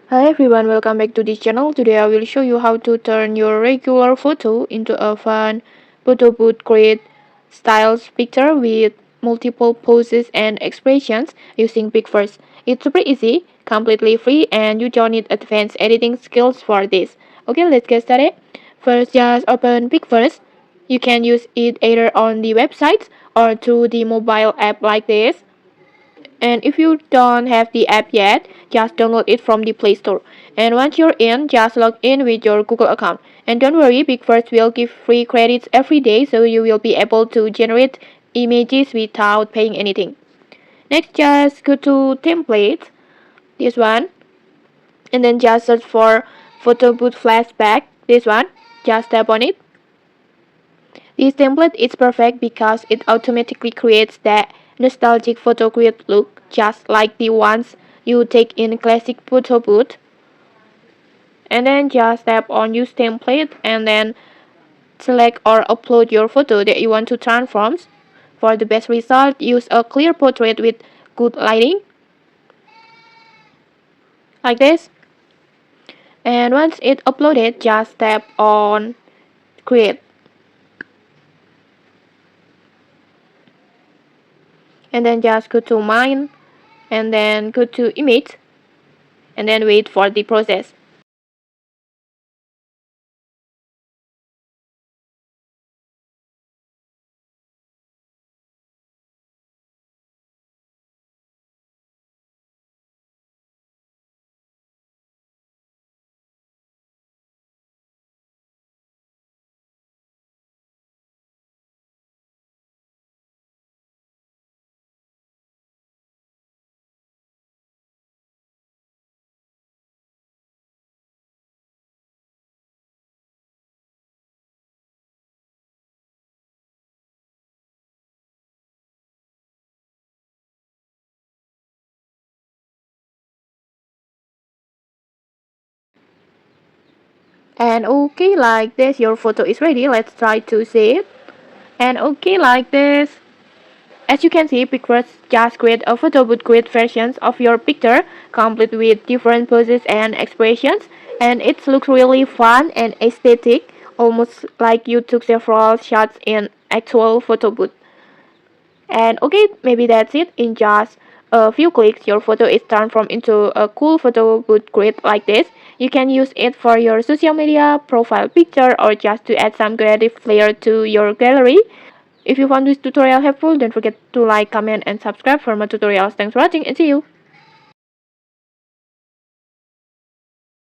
Hi everyone, welcome back to this channel. Today I will show you how to turn your regular photo into a fun photo booth create styles picture with multiple poses and expressions using Pixfirst. It's super easy, completely free, and you don't need advanced editing skills for this. Okay, let's get started. First, just open Pixfirst. You can use it either on the website or through the mobile app like this. And if you don't have the app yet, just download it from the Play Store. And once you're in, just log in with your Google account. And don't worry, Pixfirst will give free credits every day, so you will be able to generate images without paying anything. Next, just go to templates, this one, and then just search for Photobooth Flashback, this one. Just tap on it. This template is perfect because it automatically creates that nostalgic photo grid look, just like the ones you take in classic photo booth. And then just tap on use template and then select or upload your photo that you want to transform. For the best result, use a clear portrait with good lighting, like this. And once it's uploaded, just tap on create. And then just go to mine and then go to image and then wait for the process. And okay, like this, your photo is ready. Let's try to see it. And okay, like this. As you can see, Pixfirst just create a photo booth create versions of your picture, complete with different poses and expressions. And it looks really fun and aesthetic, almost like you took several shots in actual photo booth. And okay, maybe that's it. In just a few clicks, your photo is transformed into a cool photo booth grid like this. You can use it for your social media, profile picture, or just to add some creative flair to your gallery. If you found this tutorial helpful, don't forget to like, comment, and subscribe for more tutorials. Thanks for watching and see you!